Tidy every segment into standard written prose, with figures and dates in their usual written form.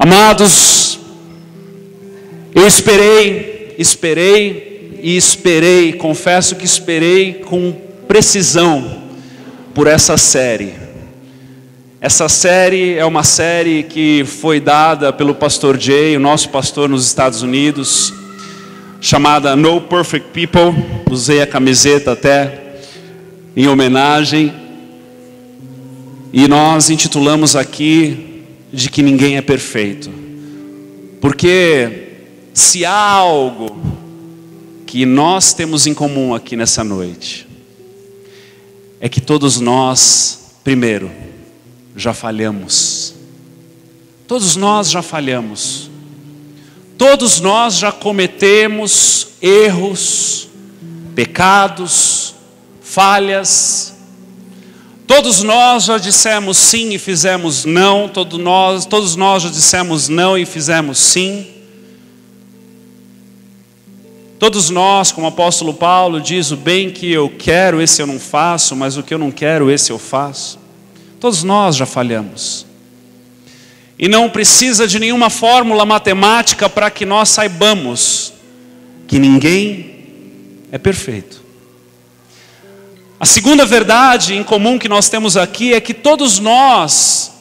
Amados, eu esperei, confesso que esperei com precisão por essa série. Essa série é uma série que foi dada pelo pastor Jay, o nosso pastor nos Estados Unidos, chamada No Perfect People. Usei a camiseta até em homenagem. E nós intitulamos aqui de que ninguém é perfeito. Porque se há algo que nós temos em comum aqui nessa noite, é que todos nós, primeiro, já falhamos. Todos nós já falhamos. Todos nós já cometemos erros, pecados, falhas. Todos nós já dissemos sim e fizemos não. Todos nós já dissemos não e fizemos sim. Todos nós, como o apóstolo Paulo diz, o bem que eu quero, esse eu não faço, mas o que eu não quero, esse eu faço. Todos nós já falhamos. E não precisa de nenhuma fórmula matemática para que nós saibamos que ninguém é perfeito. A segunda verdade em comum que nós temos aqui é que todos nós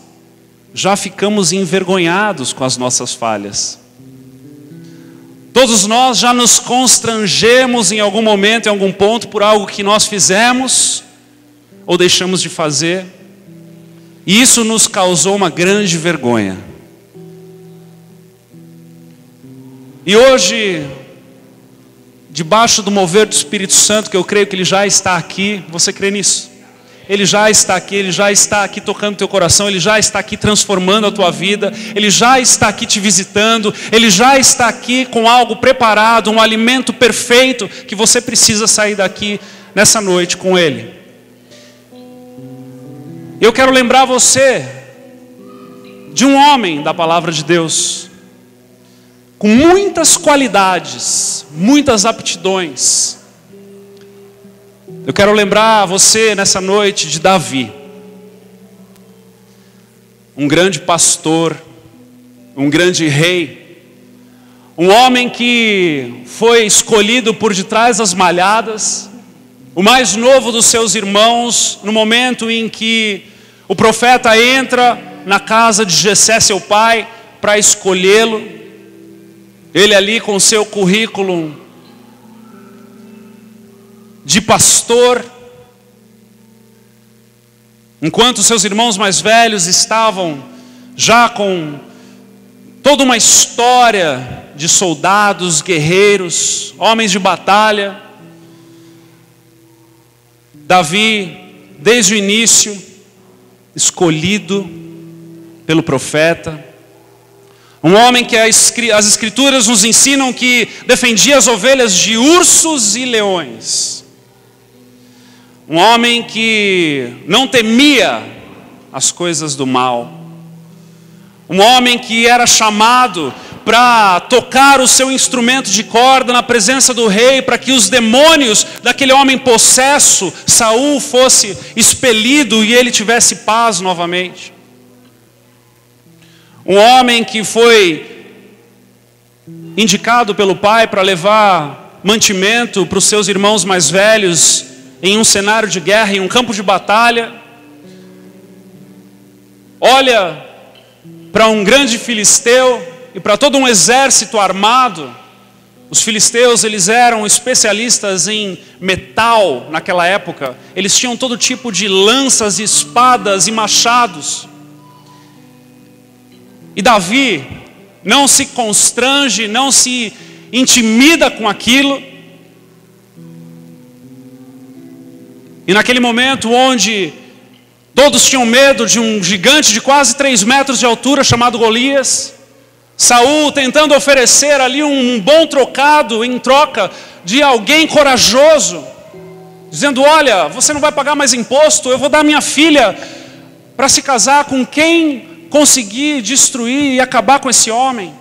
já ficamos envergonhados com as nossas falhas. Todos nós já nos constrangemos em algum momento, em algum ponto, por algo que nós fizemos ou deixamos de fazer. E isso nos causou uma grande vergonha. E hoje, debaixo do mover do Espírito Santo, que eu creio que Ele já está aqui, você crê nisso? Ele já está aqui tocando teu coração, Ele já está aqui transformando a tua vida, Ele já está aqui te visitando, Ele já está aqui com algo preparado, um alimento perfeito, que você precisa sair daqui nessa noite com Ele. Eu quero lembrar você de um homem da palavra de Deus, com muitas qualidades, muitas aptidões. Eu quero lembrar você nessa noite de Davi, um grande pastor, um grande rei, um homem que foi escolhido por detrás das malhadas, o mais novo dos seus irmãos, no momento em que o profeta entra na casa de Jessé, seu pai, para escolhê-lo. Ele ali com seu currículo de pastor, enquanto seus irmãos mais velhos estavam já com toda uma história de soldados, guerreiros, homens de batalha. Davi, desde o início, escolhido pelo profeta, um homem que as escrituras nos ensinam que defendia as ovelhas de ursos e leões, um homem que não temia as coisas do mal, um homem que era chamado para tocar o seu instrumento de corda na presença do rei, para que os demônios daquele homem possesso, Saul, fosse expelido e ele tivesse paz novamente. Um homem que foi indicado pelo pai para levar mantimento para os seus irmãos mais velhos em um cenário de guerra, em um campo de batalha. Olha para um grande filisteu e para todo um exército armado. Os filisteus, eles eram especialistas em metal naquela época. Eles tinham todo tipo de lanças, espadas e machados. E Davi não se constrange, não se intimida com aquilo. E naquele momento onde todos tinham medo de um gigante de quase 3 metros de altura chamado Golias, Saul tentando oferecer ali um bom trocado em troca de alguém corajoso, dizendo: olha, você não vai pagar mais imposto, eu vou dar minha filha para se casar com quem conseguir destruir e acabar com esse homem.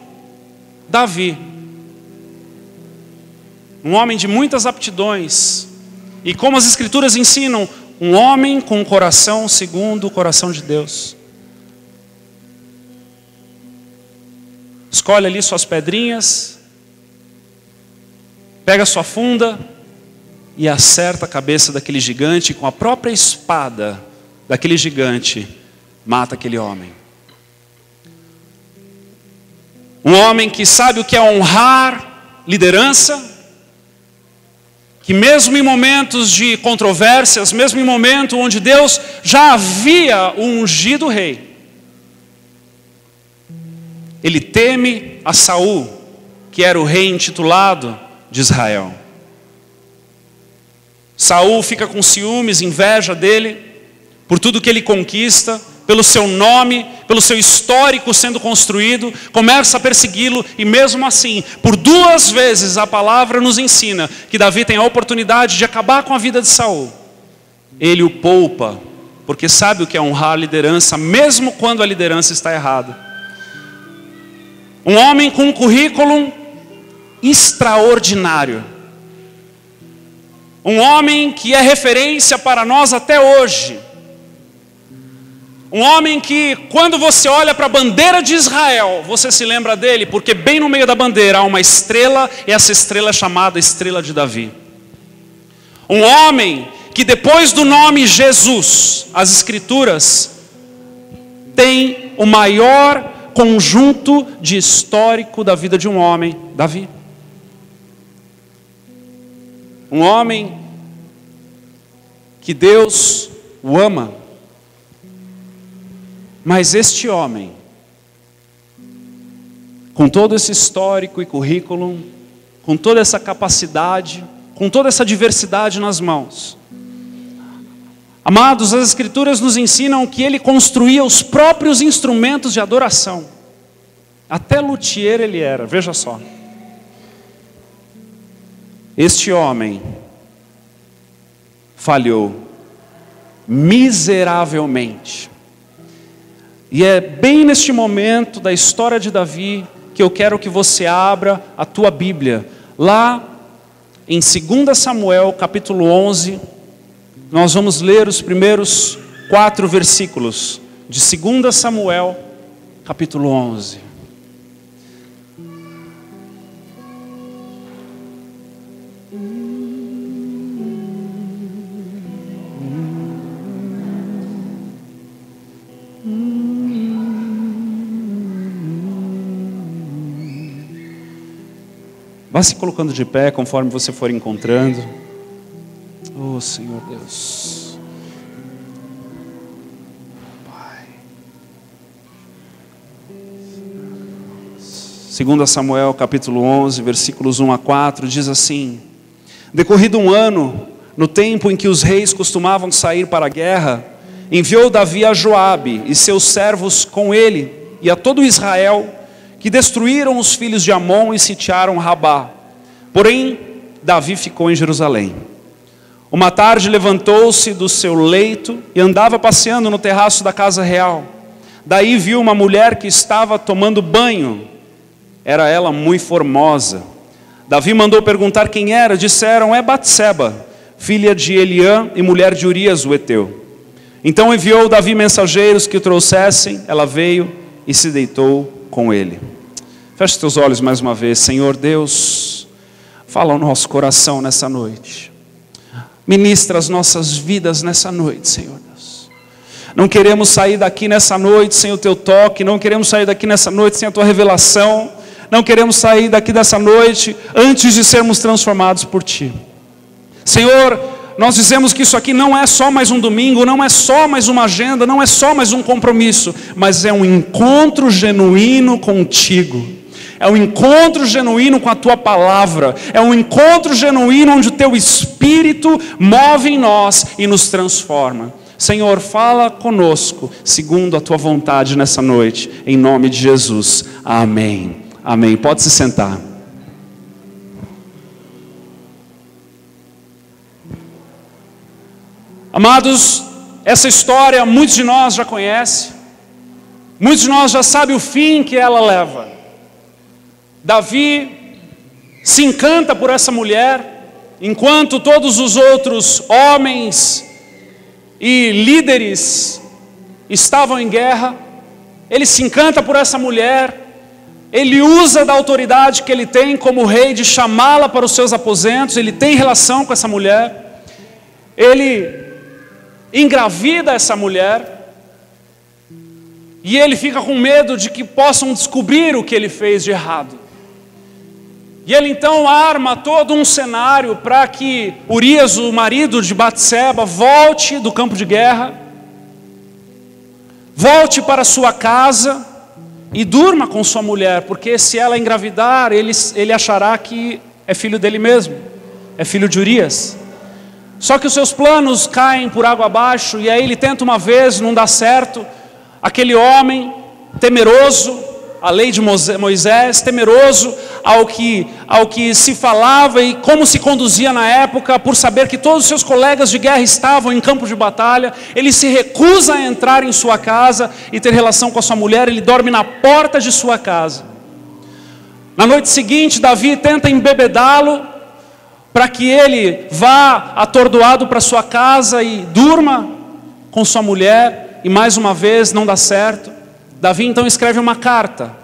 Davi, um homem de muitas aptidões, e como as escrituras ensinam, um homem com um coração segundo o coração de Deus. escolhe ali suas pedrinhas, pega sua funda e acerta a cabeça daquele gigante, com a própria espada daquele gigante, mata aquele homem. Um homem que sabe o que é honrar liderança, que mesmo em momentos de controvérsias, mesmo em momento onde Deus já havia ungido o rei, ele teme a Saul, que era o rei intitulado de Israel. Saul fica com ciúmes, inveja dele, por tudo que ele conquista, pelo seu nome, pelo seu histórico sendo construído, começa a persegui-lo, e mesmo assim, por 2 vezes a palavra nos ensina que Davi tem a oportunidade de acabar com a vida de Saul. Ele o poupa, porque sabe o que é honrar a liderança, mesmo quando a liderança está errada. Um homem com um currículo extraordinário. Um homem que é referência para nós até hoje. Um homem que, quando você olha para a bandeira de Israel, você se lembra dele, porque bem no meio da bandeira há uma estrela, e essa estrela é chamada Estrela de Davi. Um homem que, depois do nome Jesus, as Escrituras tem o maior conjunto de histórico da vida de um homem, Davi. Um homem que Deus o ama. Mas este homem, com todo esse histórico e currículo, com toda essa capacidade, com toda essa diversidade nas mãos, amados, as Escrituras nos ensinam que ele construía os próprios instrumentos de adoração. Até luthier ele era, veja só. Este homem falhou miseravelmente. E é bem neste momento da história de Davi que eu quero que você abra a tua Bíblia. Lá em 2 Samuel capítulo 11, nós vamos ler os primeiros 4 versículos de 2 Samuel capítulo 11. Vá se colocando de pé conforme você for encontrando. Oh Senhor Deus. Pai. 2 Samuel capítulo 11, versículos 1 a 4, diz assim: Decorrido um ano, no tempo em que os reis costumavam sair para a guerra, enviou Davi a Joabe e seus servos com ele, e a todo Israel, que destruíram os filhos de Amon e sitiaram Rabá. Porém, Davi ficou em Jerusalém. Uma tarde levantou-se do seu leito e andava passeando no terraço da casa real. Daí viu uma mulher que estava tomando banho. Era ela muito formosa. Davi mandou perguntar quem era. Disseram: é Batseba, filha de Eliã e mulher de Urias o heteu. Então enviou Davi mensageiros que o trouxessem. Ela veio e se deitou com ele. Feche teus olhos mais uma vez. Senhor Deus, fala ao nosso coração nessa noite. Ministra as nossas vidas nessa noite, Senhor Deus. Não queremos sair daqui nessa noite sem o teu toque. Não queremos sair daqui nessa noite sem a tua revelação. Não queremos sair daqui dessa noite antes de sermos transformados por ti. Senhor, nós dizemos que isso aqui não é só mais um domingo, não é só mais uma agenda, não é só mais um compromisso, mas é um encontro genuíno contigo. É um encontro genuíno com a tua palavra. É um encontro genuíno onde o teu Espírito move em nós e nos transforma. Senhor, fala conosco segundo a tua vontade nessa noite, em nome de Jesus. Amém. Amém. Pode se sentar. Amados, essa história muitos de nós já conhecem. Muitos de nós já sabem o fim que ela leva. Davi se encanta por essa mulher, enquanto todos os outros homens e líderes estavam em guerra. Ele se encanta por essa mulher, ele usa da autoridade que ele tem como rei de chamá-la para os seus aposentos, ele tem relação com essa mulher, ele engravida essa mulher, e ele fica com medo de que possam descobrir o que ele fez de errado. E ele então arma todo um cenário para que Urias, o marido de Batseba, volte do campo de guerra, volte para sua casa e durma com sua mulher, porque se ela engravidar, ele achará que é filho dele mesmo, é filho de Urias. Só que os seus planos caem por água abaixo, e aí ele tenta uma vez, não dá certo. Aquele homem temeroso à lei de Moisés, temeroso ao que se falava e como se conduzia na época, por saber que todos os seus colegas de guerra estavam em campo de batalha, ele se recusa a entrar em sua casa e ter relação com a sua mulher, ele dorme na porta de sua casa. Na noite seguinte, Davi tenta embebedá-lo, para que ele vá atordoado para sua casa e durma com sua mulher, e mais uma vez não dá certo. Davi então escreve uma carta,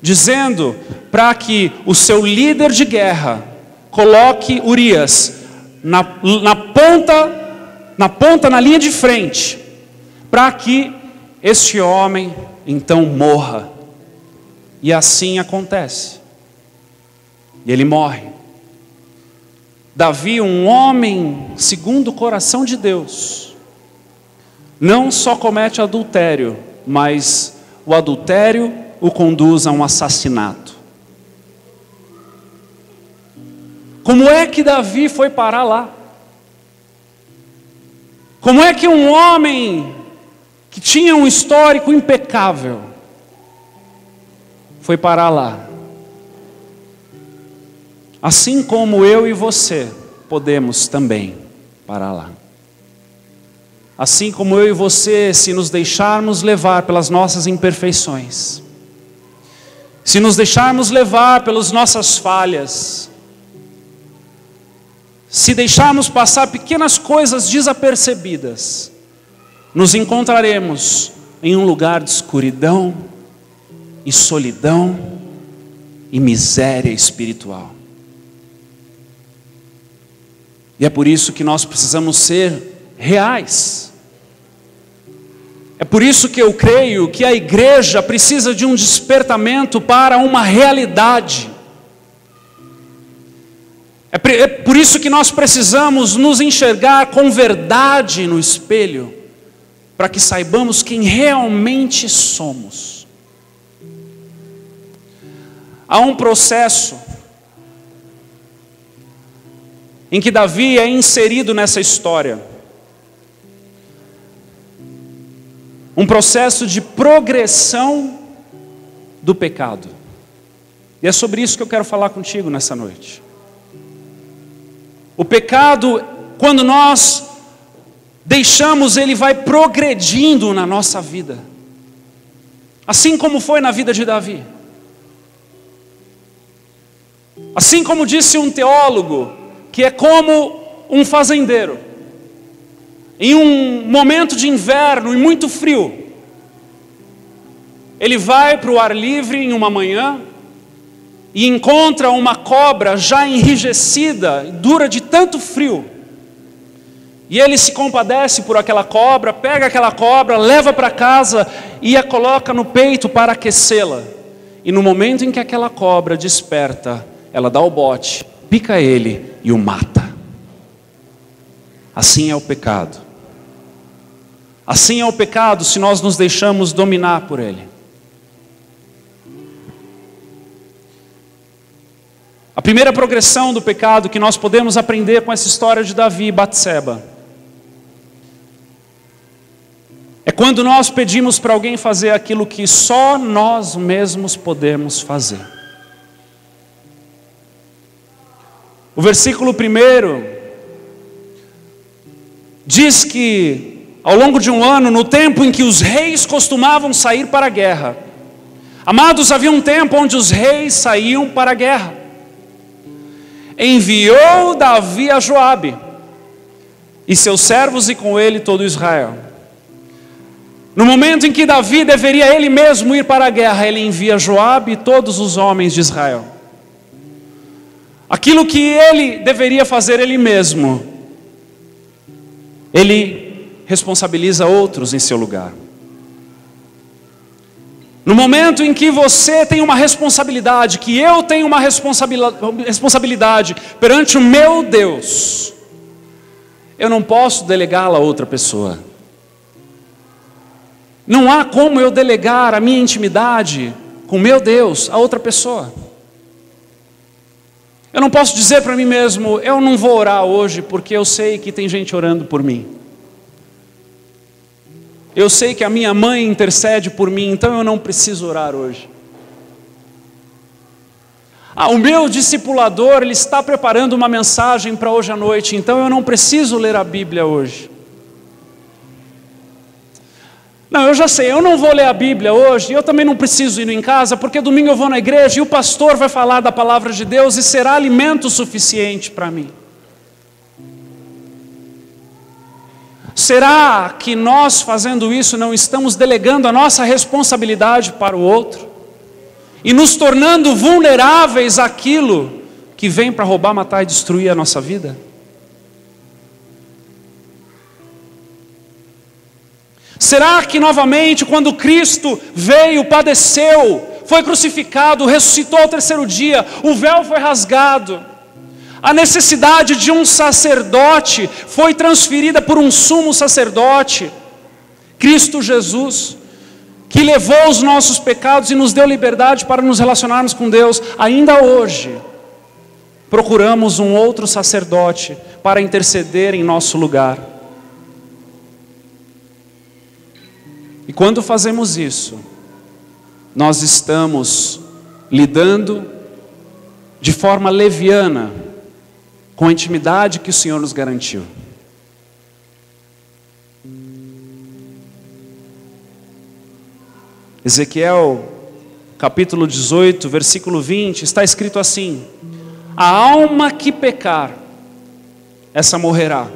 dizendo para que o seu líder de guerra coloque Urias na ponta, na linha de frente, para que este homem então morra. E assim acontece. E ele morre. Davi, um homem segundo o coração de Deus, não só comete adultério, mas o adultério o conduz a um assassinato. Como é que Davi foi parar lá? Como é que um homem que tinha um histórico impecável foi parar lá? Assim como eu e você podemos também parar lá. Assim como eu e você, se nos deixarmos levar pelas nossas imperfeições, se nos deixarmos levar pelas nossas falhas, se deixarmos passar pequenas coisas desapercebidas, nos encontraremos em um lugar de escuridão e solidão e miséria espiritual. E é por isso que nós precisamos ser reais. É por isso que eu creio que a igreja precisa de um despertamento para uma realidade. É por isso que nós precisamos nos enxergar com verdade no espelho, para que saibamos quem realmente somos. Há um processo em que Davi é inserido nessa história. Um processo de progressão do pecado. E é sobre isso que eu quero falar contigo nessa noite. O pecado, quando nós deixamos, ele vai progredindo na nossa vida. Assim como foi na vida de Davi. Assim como disse um teólogo, que é como um fazendeiro. Em um momento de inverno e muito frio, ele vai para o ar livre em uma manhã e encontra uma cobra já enrijecida, dura de tanto frio. E ele se compadece por aquela cobra, pega aquela cobra, leva para casa e a coloca no peito para aquecê-la. E no momento em que aquela cobra desperta, ela dá o bote, pica ele e o mata. Assim é o pecado. Assim é o pecado se nós nos deixamos dominar por ele. A primeira progressão do pecado que nós podemos aprender com essa história de Davi e Batseba é quando nós pedimos para alguém fazer aquilo que só nós mesmos podemos fazer. O versículo 1 diz que ao longo de um ano, no tempo em que os reis costumavam sair para a guerra, amados, havia um tempo onde os reis saíam para a guerra. Enviou Davi a Joabe e seus servos e com ele todo Israel. No momento em que Davi deveria ele mesmo ir para a guerra, ele envia Joabe e todos os homens de Israel. Aquilo que ele deveria fazer ele mesmo, ele responsabiliza outros em seu lugar. No momento em que você tem uma responsabilidade, que eu tenho uma responsabilidade perante o meu Deus, eu não posso delegá-la a outra pessoa. Não há como eu delegar a minha intimidade com meu Deus a outra pessoa. Eu não posso dizer para mim mesmo, eu não vou orar hoje porque eu sei que tem gente orando por mim. Eu sei que a minha mãe intercede por mim, então eu não preciso orar hoje. O meu discipulador, ele está preparando uma mensagem para hoje à noite, então eu não preciso ler a Bíblia hoje. Não, eu já sei, eu não vou ler a Bíblia hoje, eu também não preciso ir em casa, porque domingo eu vou na igreja e o pastor vai falar da palavra de Deus e será alimento suficiente para mim. Será que nós fazendo isso não estamos delegando a nossa responsabilidade para o outro? E nos tornando vulneráveis àquilo que vem para roubar, matar e destruir a nossa vida? Será que novamente, quando Cristo veio, padeceu, foi crucificado, ressuscitou ao terceiro dia, o véu foi rasgado, a necessidade de um sacerdote foi transferida por um sumo sacerdote, Cristo Jesus, que levou os nossos pecados e nos deu liberdade para nos relacionarmos com Deus? Ainda hoje, procuramos um outro sacerdote para interceder em nosso lugar. E quando fazemos isso, nós estamos lidando de forma leviana com a intimidade que o Senhor nos garantiu. Ezequiel, capítulo 18, versículo 20, está escrito assim: a alma que pecar, essa morrerá.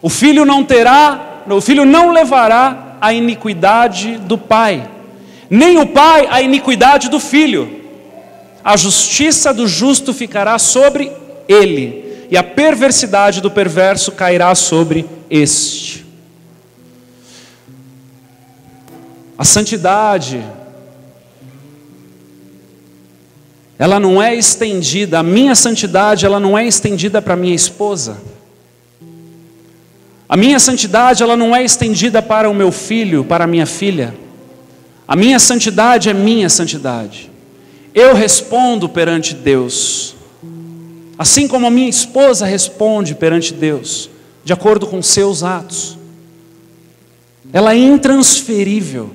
O filho não levará a iniquidade do pai, nem o pai a iniquidade do filho. A justiça do justo ficará sobre ele, e a perversidade do perverso cairá sobre este. A santidade, ela não é estendida, a minha santidade, ela não é estendida para minha esposa. A minha santidade, ela não é estendida para o meu filho, para a minha filha. A minha santidade é minha santidade. Eu respondo perante Deus, assim como a minha esposa responde perante Deus, de acordo com seus atos. Ela é intransferível.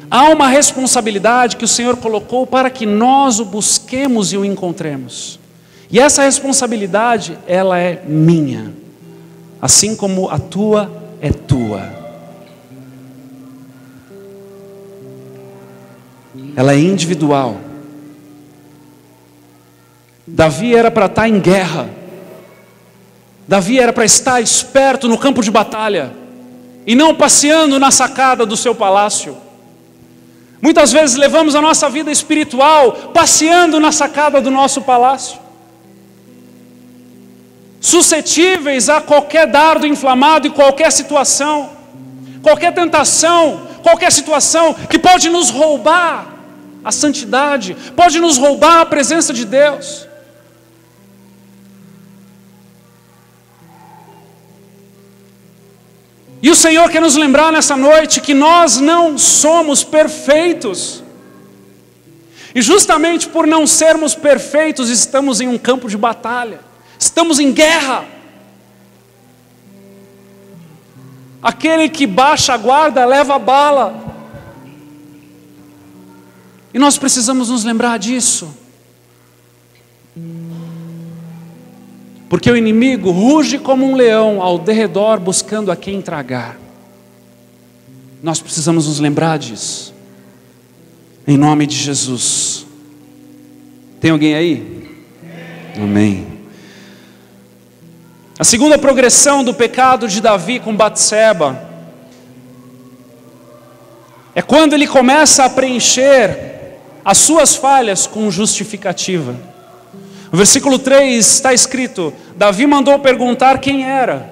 Há uma responsabilidade que o Senhor colocou para que nós o busquemos e o encontremos. E essa responsabilidade, ela é minha, assim como a tua é tua. Ela é individual. Davi era para estar em guerra. Davi era para estar esperto no campo de batalha, e não passeando na sacada do seu palácio. Muitas vezes levamos a nossa vida espiritual passeando na sacada do nosso palácio, suscetíveis a qualquer dardo inflamado e qualquer situação, qualquer tentação, qualquer situação que pode nos roubar a santidade, pode nos roubar a presença de Deus. E o Senhor quer nos lembrar nessa noite que nós não somos perfeitos. E justamente por não sermos perfeitos, estamos em um campo de batalha. Estamos em guerra. Aquele que baixa a guarda leva a bala. E nós precisamos nos lembrar disso. Porque o inimigo ruge como um leão ao derredor, buscando a quem tragar. Nós precisamos nos lembrar disso. Em nome de Jesus. Tem alguém aí? Amém. A segunda progressão do pecado de Davi com Batseba É quando ele começa a preencher as suas falhas com justificativa. No versículo 3 está escrito: Davi mandou perguntar quem era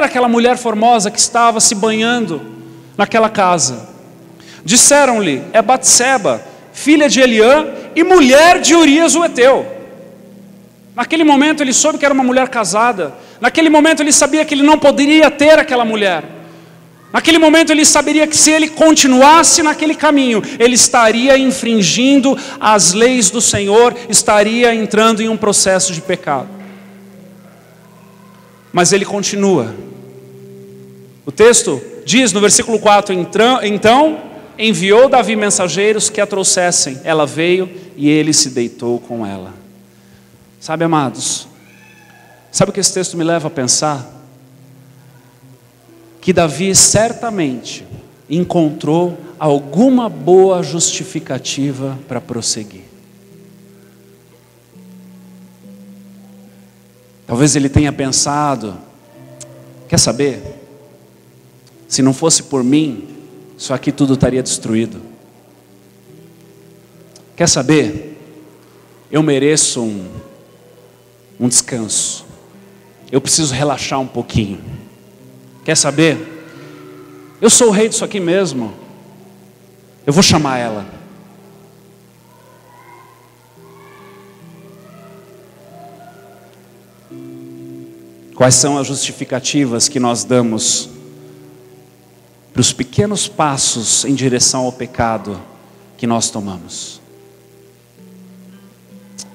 aquela mulher formosa que estava se banhando naquela casa. Disseram-lhe: é Batseba, filha de Eliã e mulher de Urias o Heteu. Naquele momento ele soube que era uma mulher casada. Naquele momento ele sabia que ele não poderia ter aquela mulher. Naquele momento ele saberia que se ele continuasse naquele caminho, ele estaria infringindo as leis do Senhor, estaria entrando em um processo de pecado. Mas ele continua. O texto diz no versículo 4, então enviou Davi mensageiros que a trouxessem. Ela veio e ele se deitou com ela. Sabe, amados, sabe o que esse texto me leva a pensar? Que Davi certamente encontrou alguma boa justificativa para prosseguir. Talvez ele tenha pensado: quer saber? Se não fosse por mim, isso aqui tudo estaria destruído. Quer saber? Eu mereço um descanso. Eu preciso relaxar um pouquinho. Quer saber? Eu sou o rei disso aqui mesmo. Eu vou chamar ela. Quais são as justificativas que nós damos para os pequenos passos em direção ao pecado que nós tomamos?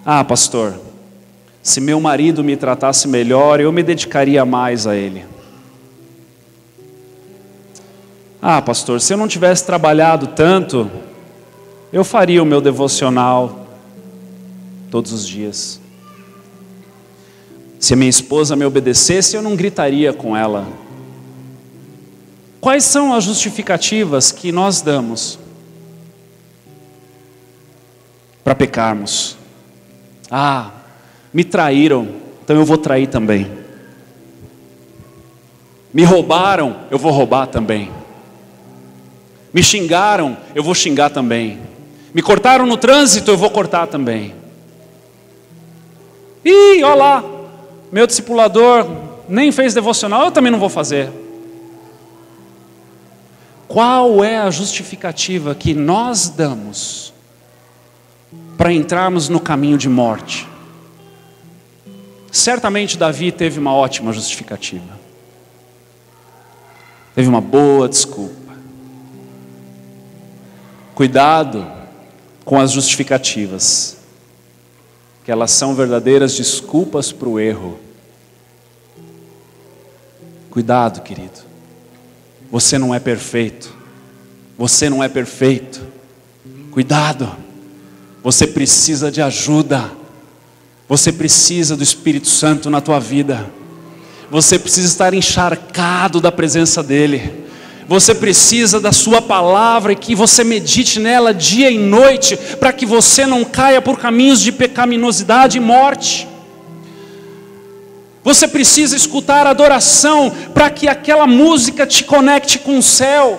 Ah, pastor, se meu marido me tratasse melhor, eu me dedicaria mais a ele. Ah, pastor, se eu não tivesse trabalhado tanto, eu faria o meu devocional todos os dias. Se a minha esposa me obedecesse, eu não gritaria com ela. Quais são as justificativas que nós damos para pecarmos? Ah, me traíram, então eu vou trair também. Me roubaram, eu vou roubar também. Me xingaram, eu vou xingar também. Me cortaram no trânsito, eu vou cortar também. Ih, olha lá, meu discipulador nem fez devocional, eu também não vou fazer. Qual é a justificativa que nós damos para entrarmos no caminho de morte? Certamente Davi teve uma ótima justificativa. Teve uma boa desculpa. Cuidado com as justificativas, que elas são verdadeiras desculpas para o erro. Cuidado, querido. Você não é perfeito. Você não é perfeito. Cuidado. Você precisa de ajuda. Você precisa do Espírito Santo na tua vida. Você precisa estar encharcado da presença dEle. Você precisa da sua palavra e que você medite nela dia e noite, para que você não caia por caminhos de pecaminosidade e morte. Você precisa escutar adoração, para que aquela música te conecte com o céu,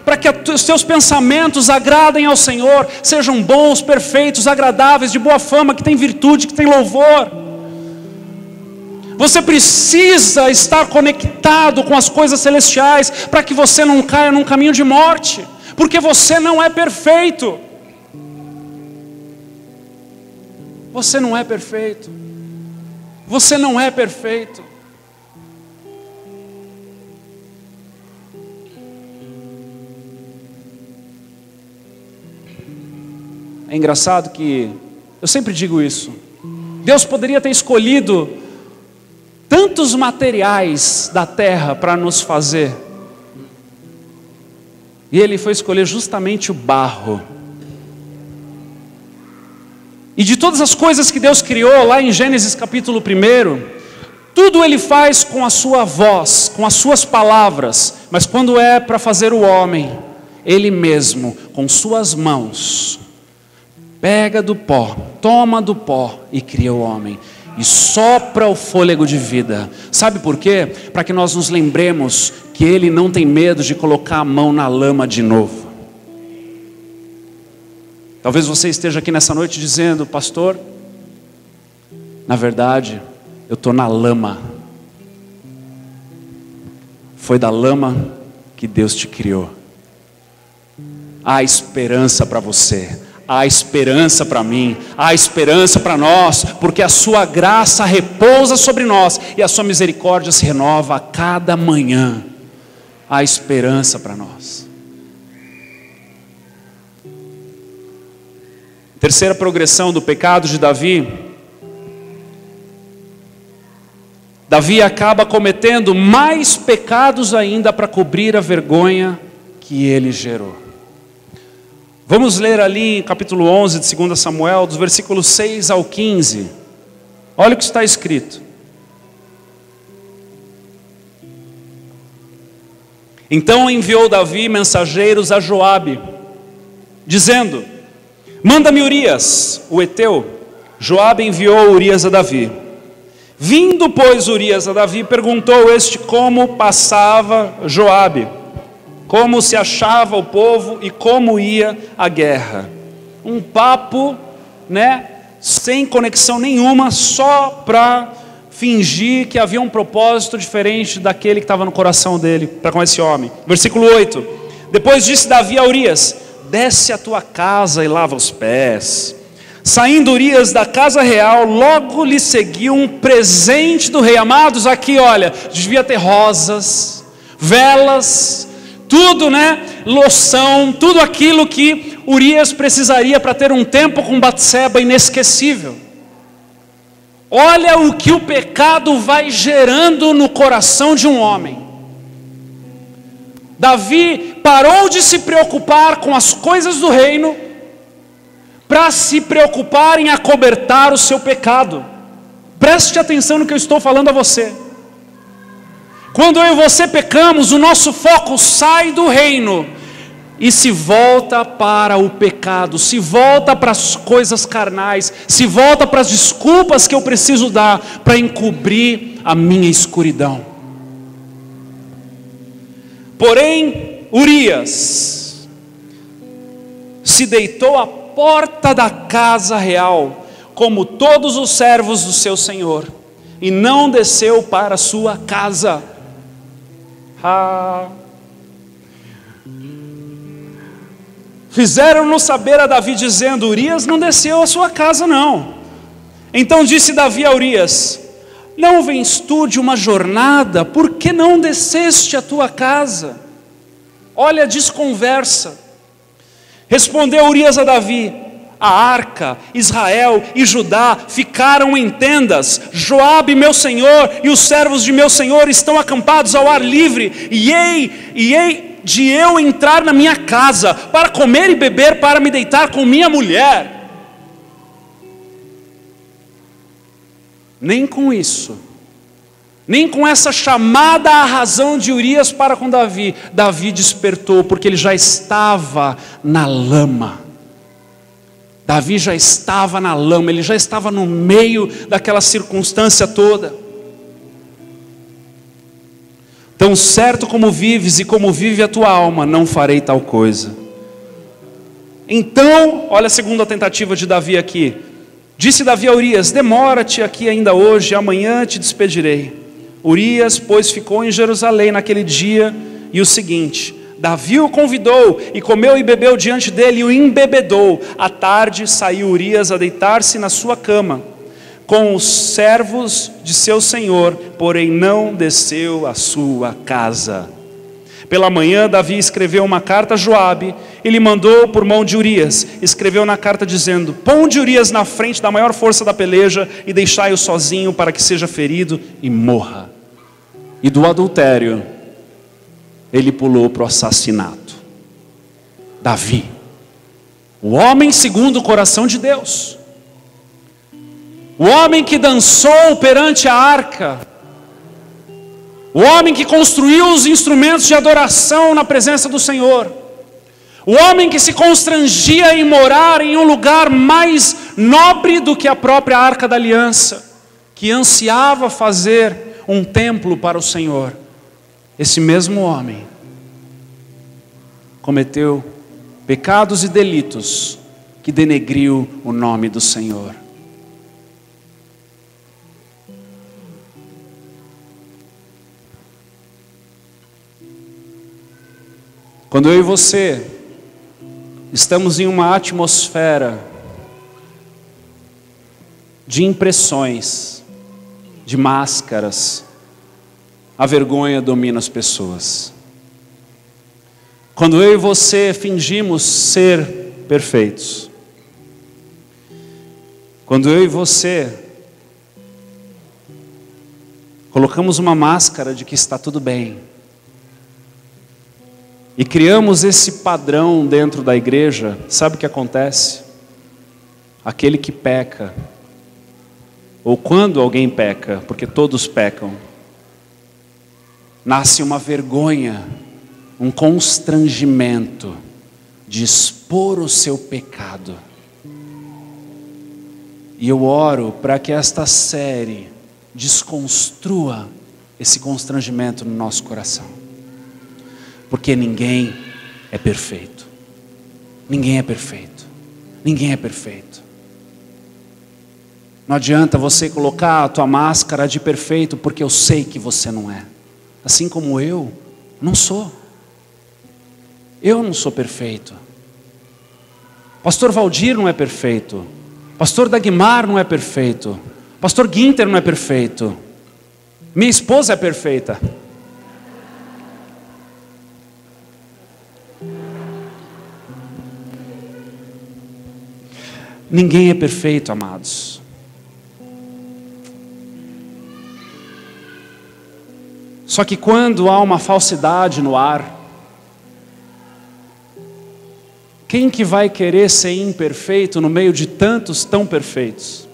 para que os teus pensamentos agradem ao Senhor, sejam bons, perfeitos, agradáveis, de boa fama, que tem virtude, que tem louvor. Você precisa estar conectado com as coisas celestiais, para que você não caia num caminho de morte, porque você não é perfeito. Você não é perfeito. Você não é perfeito. É engraçado que, eu sempre digo isso, Deus poderia ter escolhido tantos materiais da terra para nos fazer, e Ele foi escolher justamente o barro. E de todas as coisas que Deus criou, lá em Gênesis capítulo 1, tudo Ele faz com a sua voz, com as suas palavras, mas quando é para fazer o homem, Ele mesmo, com suas mãos, pega do pó, toma do pó e cria o homem. E sopra o fôlego de vida. Sabe por quê? Para que nós nos lembremos que Ele não tem medo de colocar a mão na lama de novo. Talvez você esteja aqui nessa noite dizendo: pastor, na verdade, eu estou na lama. Foi da lama que Deus te criou. Há esperança para você, há esperança para mim, há esperança para nós, porque a sua graça repousa sobre nós e a sua misericórdia se renova a cada manhã. Há esperança para nós. Terceira progressão do pecado de Davi. Davi acaba cometendo mais pecados ainda para cobrir a vergonha que ele gerou. Vamos ler ali em capítulo 11 de 2 Samuel, dos versículos 6 ao 15. Olha o que está escrito. Então enviou Davi mensageiros a Joabe, dizendo: manda-me Urias, o heteu. Joabe enviou Urias a Davi. Vindo, pois, Urias a Davi, perguntou este como passava Joabe, como se achava o povo e como ia a guerra. Um papo, sem conexão nenhuma, só para fingir que havia um propósito diferente daquele que estava no coração dele, para com esse homem. Versículo 8. Depois disse Davi a Urias: desce à tua casa e lava os pés. Saindo Urias da casa real, logo lhe seguiu um presente do rei. Amados, aqui olha, devia ter rosas, velas, tudo, loção, tudo aquilo que Urias precisaria para ter um tempo com Batseba inesquecível. Olha o que o pecado vai gerando no coração de um homem. Davi parou de se preocupar com as coisas do reino para se preocupar em acobertar o seu pecado. Preste atenção no que eu estou falando a você. Quando eu e você pecamos, o nosso foco sai do reino e se volta para o pecado, se volta para as coisas carnais, se volta para as desculpas que eu preciso dar para encobrir a minha escuridão. Porém, Urias se deitou à porta da casa real, como todos os servos do seu senhor, e não desceu para a sua casa. Fizeram-no saber a Davi, dizendo: Urias não desceu à sua casa não. Então disse Davi a Urias: não vens tu de uma jornada, por que não desceste à tua casa? Olha a desconversa. Respondeu Urias a Davi: a arca, Israel e Judá ficaram em tendas, Joabe meu senhor e os servos de meu senhor estão acampados ao ar livre, e ei de eu entrar na minha casa para comer e beber, para me deitar com minha mulher. Nem com isso, nem com essa chamada à razão de Urias para com Davi, Davi despertou, porque ele já estava na lama. Davi já estava na lama, ele já estava no meio daquela circunstância toda. Tão certo como vives e como vive a tua alma, não farei tal coisa. Então, olha a segunda tentativa de Davi aqui. Disse Davi a Urias: demora-te aqui ainda hoje, amanhã te despedirei. Urias, pois, ficou em Jerusalém naquele dia e o seguinte: Davi o convidou e comeu e bebeu diante dele e o embebedou. À tarde saiu Urias a deitar-se na sua cama com os servos de seu senhor, porém não desceu à sua casa. Pela manhã Davi escreveu uma carta a Joabe e lhe mandou por mão de Urias. Escreveu na carta dizendo: ponde Urias na frente da maior força da peleja e deixai-o sozinho para que seja ferido e morra. E do adultério ele pulou para o assassinato. Davi, o homem segundo o coração de Deus, o homem que dançou perante a arca, o homem que construiu os instrumentos de adoração na presença do Senhor, o homem que se constrangia em morar em um lugar mais nobre do que a própria arca da aliança, que ansiava fazer um templo para o Senhor. Esse mesmo homem cometeu pecados e delitos que denegriu o nome do Senhor. Quando eu e você estamos em uma atmosfera de impressões, de máscaras, a vergonha domina as pessoas. Quando eu e você fingimos ser perfeitos, quando eu e você colocamos uma máscara de que está tudo bem, e criamos esse padrão dentro da igreja, sabe o que acontece? Aquele que peca, ou quando alguém peca, porque todos pecam, nasce uma vergonha, um constrangimento de expor o seu pecado. E eu oro para que esta série desconstrua esse constrangimento no nosso coração. Porque ninguém é perfeito. Ninguém é perfeito. Ninguém é perfeito. Não adianta você colocar a tua máscara de perfeito, porque eu sei que você não é. Assim como eu não sou. Eu não sou perfeito. Pastor Valdir não é perfeito. Pastor Dagmar não é perfeito. Pastor Guinter não é perfeito. Minha esposa é perfeita. Ninguém é perfeito, amados. Só que quando há uma falsidade no ar, quem que vai querer ser imperfeito no meio de tantos tão perfeitos?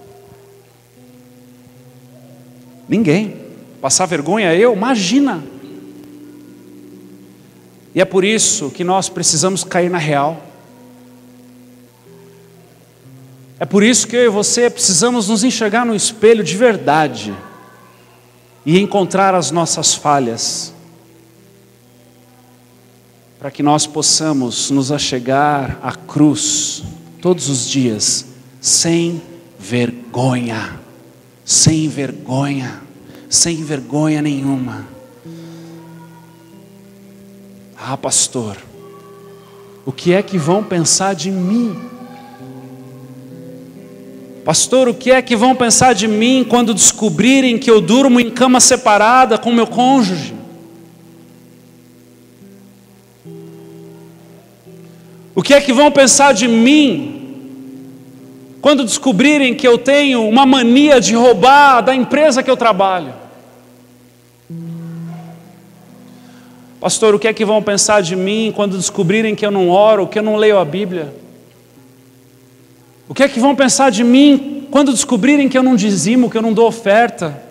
Ninguém. Passar vergonha eu? Imagina. E é por isso que nós precisamos cair na real. É por isso que eu e você precisamos nos enxergar no espelho de verdade e encontrar as nossas falhas, para que nós possamos nos achegar à cruz todos os dias, sem vergonha, sem vergonha, sem vergonha nenhuma. Ah, pastor, o que é que vão pensar de mim? Pastor, o que é que vão pensar de mim quando descobrirem que eu durmo em cama separada com meu cônjuge? O que é que vão pensar de mim quando descobrirem que eu tenho uma mania de roubar da empresa que eu trabalho? Pastor, o que é que vão pensar de mim quando descobrirem que eu não oro, que eu não leio a Bíblia? O que é que vão pensar de mim quando descobrirem que eu não dizimo, que eu não dou oferta,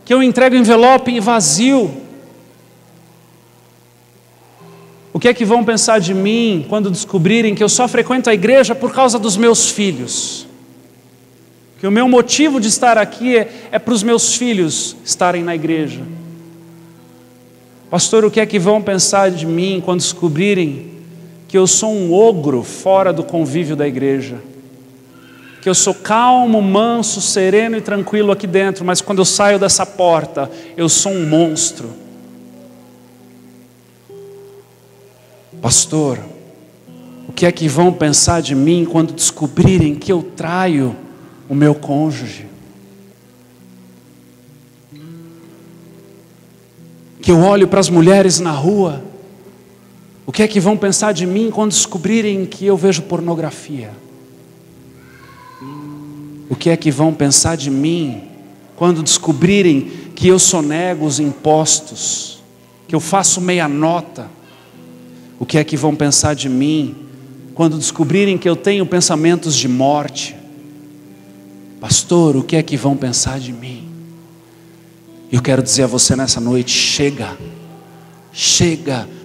que eu entrego envelope vazio? O que é que vão pensar de mim quando descobrirem que eu só frequento a igreja por causa dos meus filhos? Que o meu motivo de estar aqui é para os meus filhos estarem na igreja. Pastor, o que é que vão pensar de mim quando descobrirem que eu sou um ogro fora do convívio da igreja? Que eu sou calmo, manso, sereno e tranquilo aqui dentro, mas quando eu saio dessa porta, eu sou um monstro. Pastor, o que é que vão pensar de mim quando descobrirem que eu traio o meu cônjuge? Que eu olho para as mulheres na rua? O que é que vão pensar de mim quando descobrirem que eu vejo pornografia? O que é que vão pensar de mim quando descobrirem que eu sonego os impostos, que eu faço meia nota? O que é que vão pensar de mim quando descobrirem que eu tenho pensamentos de morte? Pastor, o que é que vão pensar de mim? Eu quero dizer a você nessa noite, chega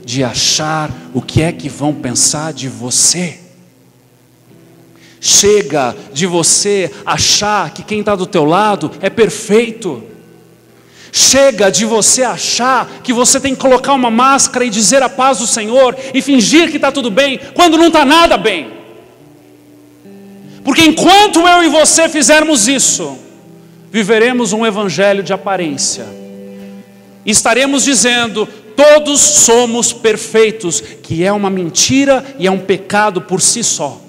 de achar o que é que vão pensar de você. Chega de você achar que quem está do teu lado é perfeito. Chega de você achar que você tem que colocar uma máscara e dizer a paz do Senhor e fingir que está tudo bem, quando não está nada bem. Porque enquanto eu e você fizermos isso, viveremos um evangelho de aparência. E estaremos dizendo: todos somos perfeitos, que é uma mentira e é um pecado por si só.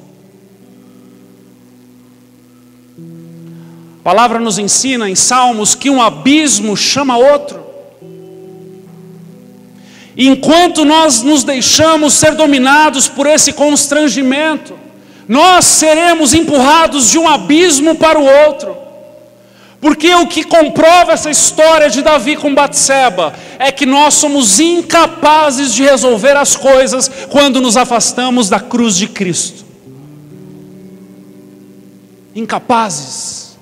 A palavra nos ensina em Salmos que um abismo chama outro. E enquanto nós nos deixamos ser dominados por esse constrangimento, nós seremos empurrados de um abismo para o outro. Porque o que comprova essa história de Davi com Batseba é que nós somos incapazes de resolver as coisas quando nos afastamos da cruz de Cristo. Incapazes.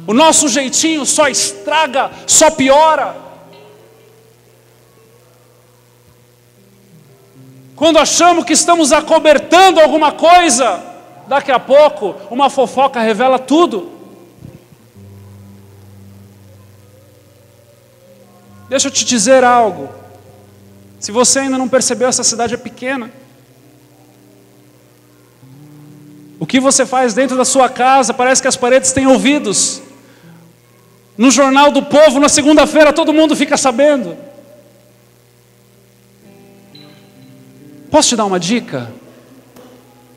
O nosso jeitinho só estraga, só piora. Quando achamos que estamos acobertando alguma coisa, daqui a pouco uma fofoca revela tudo. Deixa eu te dizer algo. Se você ainda não percebeu, essa cidade é pequena. O que você faz dentro da sua casa, parece que as paredes têm ouvidos. No Jornal do Povo, na segunda-feira, todo mundo fica sabendo. Posso te dar uma dica?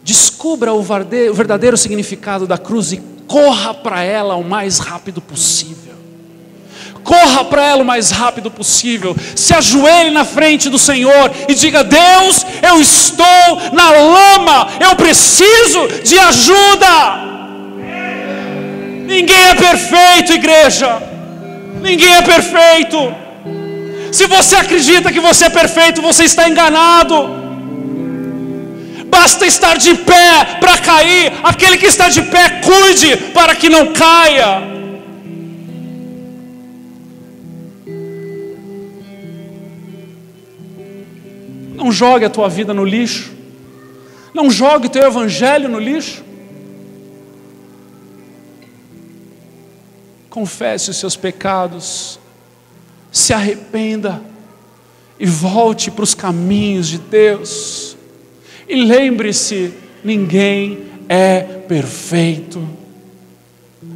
Descubra o verdadeiro significado da cruz e corra para ela o mais rápido possível. Corra para ela o mais rápido possível. Se ajoelhe na frente do Senhor e diga: Deus, eu estou na lama, eu preciso de ajuda. Ninguém é perfeito, igreja. Ninguém é perfeito. Se você acredita que você é perfeito, você está enganado. Basta estar de pé para cair. Aquele que está de pé, cuide para que não caia. Não jogue a tua vida no lixo. Não jogue o teu evangelho no lixo. Confesse os seus pecados. Se arrependa. E volte para os caminhos de Deus. E lembre-se, ninguém é perfeito.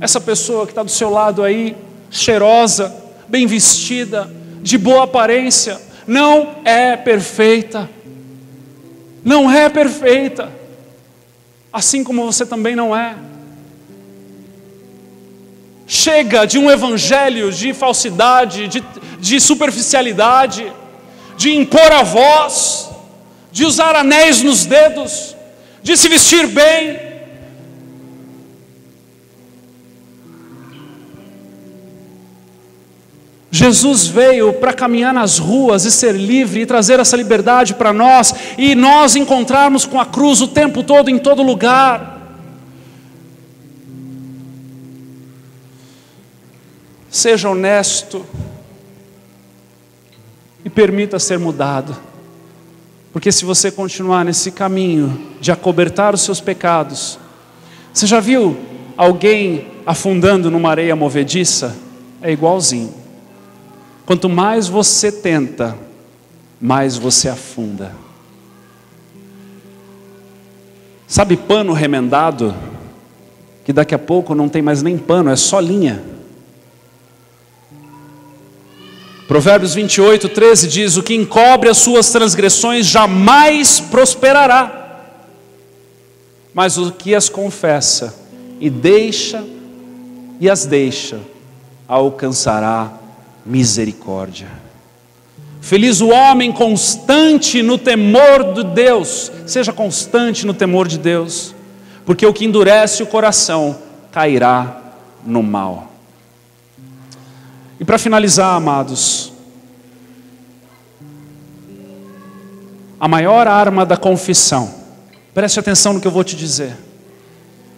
Essa pessoa que está do seu lado aí, cheirosa, bem vestida, de boa aparência, não é perfeita. Não é perfeita. Assim como você também não é. Chega de um evangelho de falsidade, de superficialidade, de impor a voz, de usar anéis nos dedos, de se vestir bem. Jesus veio para caminhar nas ruas e ser livre e trazer essa liberdade para nós, e nós encontrarmos com a cruz o tempo todo, em todo lugar. Seja honesto e permita ser mudado. Porque se você continuar nesse caminho de acobertar os seus pecados, você já viu alguém afundando numa areia movediça? É igualzinho. Quanto mais você tenta, mais você afunda. Sabe pano remendado? Que daqui a pouco não tem mais nem pano, é só linha. Provérbios 28, 13 diz: o que encobre as suas transgressões jamais prosperará, mas o que as confessa e as deixa alcançará misericórdia. Feliz o homem constante no temor de Deus. Seja constante no temor de Deus, porque o que endurece o coração cairá no mal. E para finalizar, amados, a maior arma da confissão, preste atenção no que eu vou te dizer,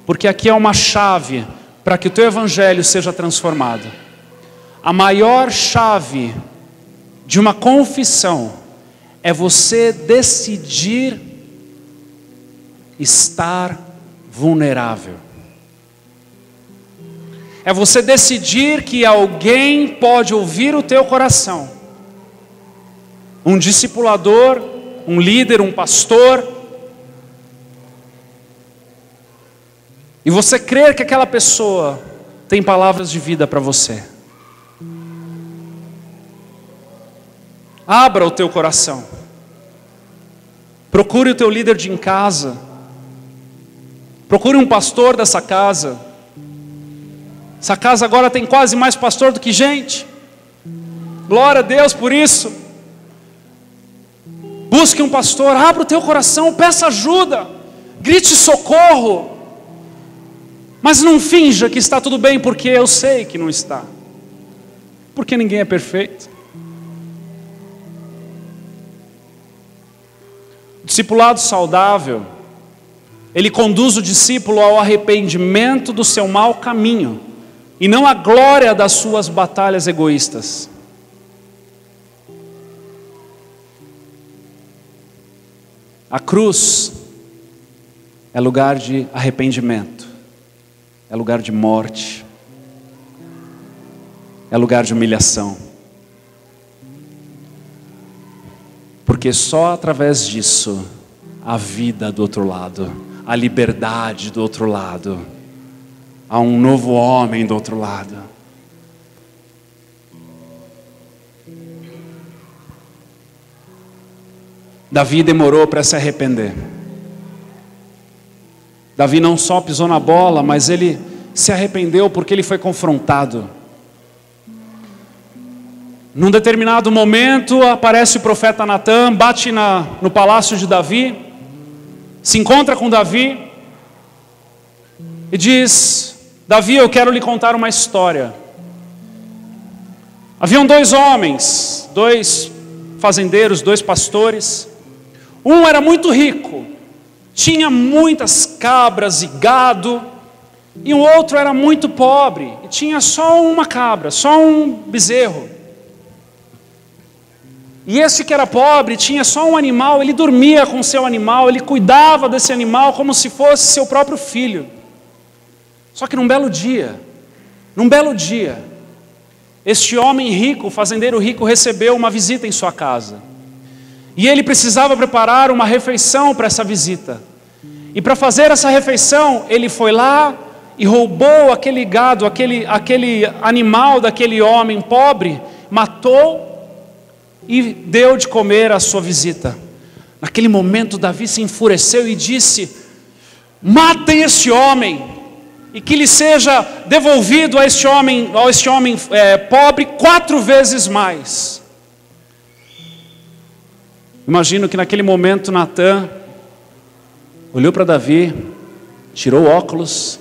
porque aqui é uma chave para que o teu evangelho seja transformado. A maior chave de uma confissão é você decidir estar vulnerável. É você decidir que alguém pode ouvir o teu coração. Um discipulador, um líder, um pastor. e você crer que aquela pessoa tem palavras de vida para você. Abra o teu coração. Procure o teu líder em casa. Procure um pastor dessa casa. Essa casa agora tem quase mais pastor do que gente. Glória a Deus por isso. Busque um pastor, abra o teu coração, peça ajuda, grite socorro. Mas não finja que está tudo bem, porque eu sei que não está. Porque ninguém é perfeito. O discipulado saudável, ele conduz o discípulo ao arrependimento do seu mau caminho, e não à glória das suas batalhas egoístas. A cruz é lugar de arrependimento, é lugar de morte, é lugar de humilhação. Porque só através disso, a vida do outro lado, a liberdade do outro lado, há um novo homem do outro lado. Davi demorou para se arrepender. Davi não só pisou na bola, mas ele se arrependeu porque ele foi confrontado. Num determinado momento aparece o profeta Natã, bate no palácio de Davi, se encontra com Davi e diz: Davi, eu quero lhe contar uma história. Haviam dois homens, dois fazendeiros, dois pastores. Um era muito rico, tinha muitas cabras e gado, e o outro era muito pobre, e tinha só uma cabra, só um bezerro. E esse que era pobre tinha só um animal, ele dormia com seu animal, ele cuidava desse animal como se fosse seu próprio filho. Só que num belo dia, este homem rico, o fazendeiro rico, recebeu uma visita em sua casa. E ele precisava preparar uma refeição para essa visita. E para fazer essa refeição, ele foi lá e roubou aquele gado, aquele animal daquele homem pobre, matou e deu de comer à sua visita. Naquele momento Davi se enfureceu e disse: matem este homem, e que lhe seja devolvido a este homem pobre 4 vezes mais. Imagino que naquele momento Natã olhou para Davi, tirou o óculos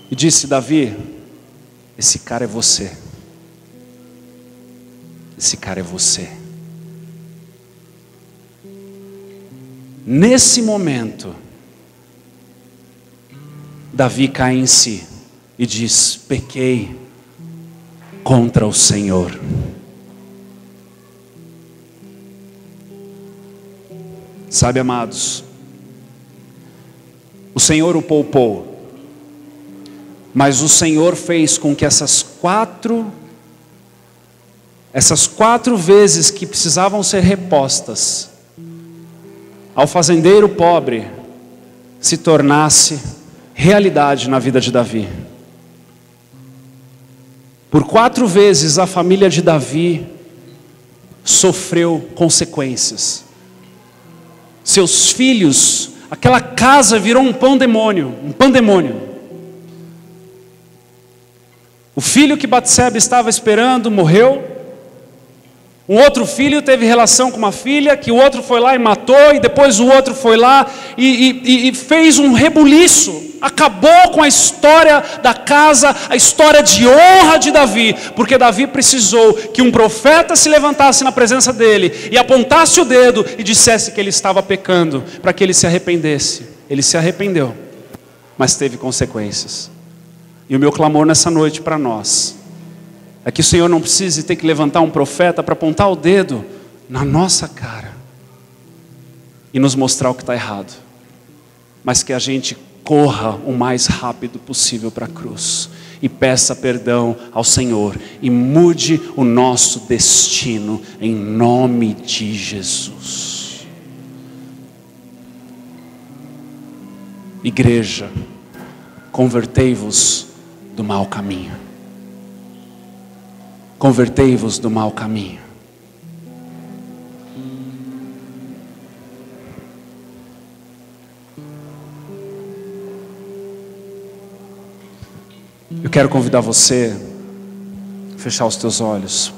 e disse: Davi, esse cara é você. Esse cara é você. Nesse momento, Davi cai em si e diz: pequei contra o Senhor. Sabe, amados, o Senhor o poupou, mas o Senhor fez com que essas quatro vezes que precisavam ser repostas ao fazendeiro pobre se tornasse realidade na vida de Davi. Por 4 vezes a família de Davi sofreu consequências. Seus filhos, aquela casa virou um pandemônio. O filho que Batseba estava esperando morreu. Um outro filho teve relação com uma filha, que o outro foi lá e matou, e depois o outro foi lá e fez um rebuliço, acabou com a história da casa, a história de honra de Davi, porque Davi precisou que um profeta se levantasse na presença dele, e apontasse o dedo e dissesse que ele estava pecando, para que ele se arrependesse. Ele se arrependeu, mas teve consequências. E o meu clamor nessa noite para nós é que o Senhor não precise ter que levantar um profeta para apontar o dedo na nossa cara e nos mostrar o que está errado, mas que a gente corra o mais rápido possível para a cruz e peça perdão ao Senhor e mude o nosso destino em nome de Jesus. Igreja, convertei-vos do mau caminho. Convertei-vos do mau caminho. Eu quero convidar você a fechar os teus olhos.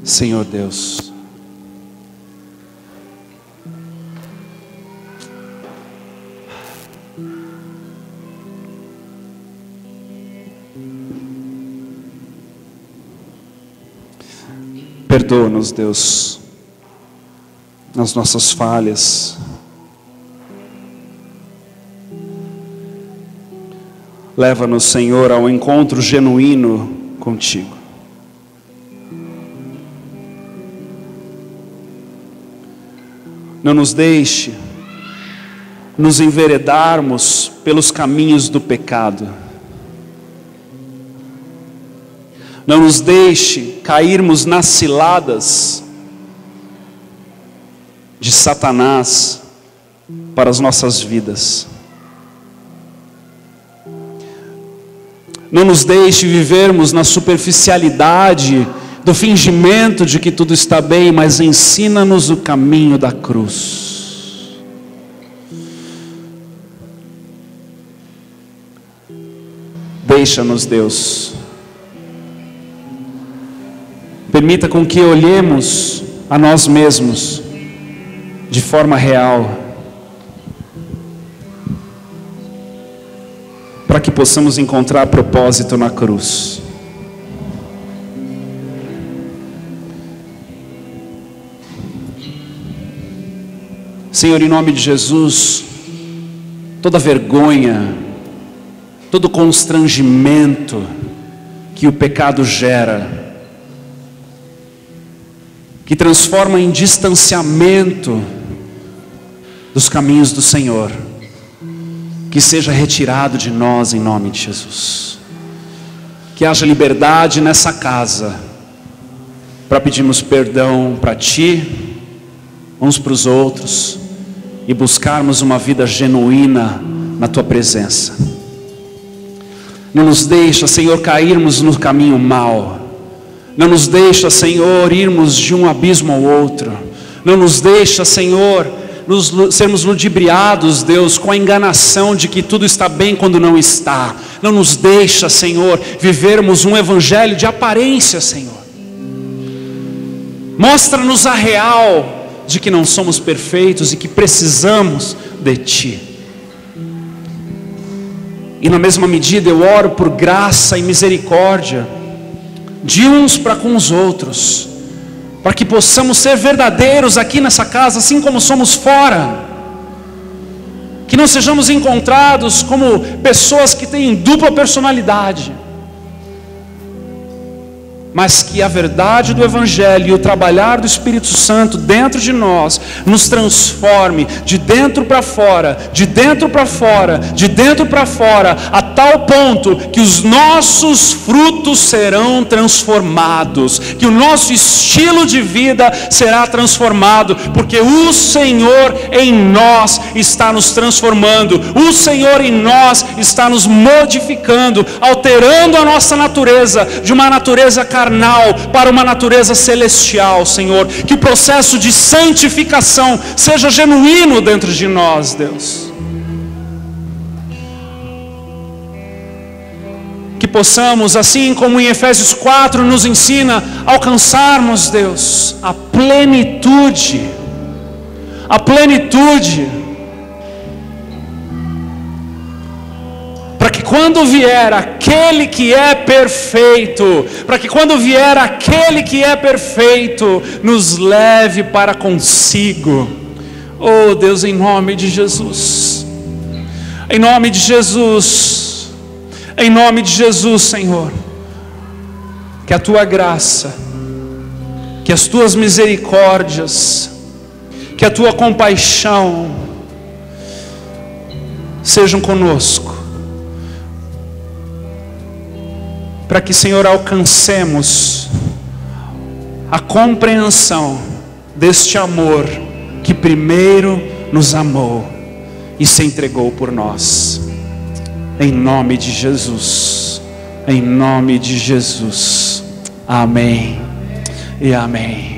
Senhor Deus, perdoa-nos, Deus, nas nossas falhas. Leva-nos, Senhor, ao encontro genuíno contigo. Não nos deixe nos enveredarmos pelos caminhos do pecado. Não nos deixe cairmos nas ciladas de Satanás para as nossas vidas. Não nos deixe vivermos na superficialidade do fingimento de que tudo está bem, mas ensina-nos o caminho da cruz. Deixa-nos, Deus. Permita com que olhemos a nós mesmos de forma real, para que possamos encontrar propósito na cruz. Senhor, em nome de Jesus, toda vergonha, todo constrangimento que o pecado gera, que transforma em distanciamento dos caminhos do Senhor, que seja retirado de nós em nome de Jesus. Que haja liberdade nessa casa para pedirmos perdão para Ti, uns para os outros, e buscarmos uma vida genuína na Tua presença. Não nos deixa, Senhor, cairmos no caminho mau. Não nos deixa, Senhor, irmos de um abismo ao outro. Não nos deixa, Senhor, sermos ludibriados, Deus, com a enganação de que tudo está bem quando não está. Não nos deixa, Senhor, vivermos um evangelho de aparência, Senhor. Mostra-nos a real de que não somos perfeitos e que precisamos de Ti. E na mesma medida eu oro por graça e misericórdia de uns para com os outros, para que possamos ser verdadeiros aqui nessa casa, assim como somos fora. Que não sejamos encontrados como pessoas que têm dupla personalidade, mas que a verdade do Evangelho e o trabalhar do Espírito Santo dentro de nós nos transforme de dentro para fora, de dentro para fora, de dentro para fora, a tal ponto que os nossos frutos serão transformados, que o nosso estilo de vida será transformado, porque o Senhor em nós está nos transformando, o Senhor em nós está nos modificando, alterando a nossa natureza, de uma natureza carnal para uma natureza celestial, Senhor. Que o processo de santificação seja genuíno dentro de nós, Deus. Que possamos, assim como em Efésios 4 nos ensina, alcançarmos, Deus, a plenitude, para que quando vier aquele que é perfeito, nos leve para consigo. Oh Deus, em nome de Jesus, Senhor, que a Tua graça, que as Tuas misericórdias, que a Tua compaixão sejam conosco, para que, Senhor, alcancemos a compreensão deste amor que primeiro nos amou e se entregou por nós. Em nome de Jesus, em nome de Jesus, amém e amém.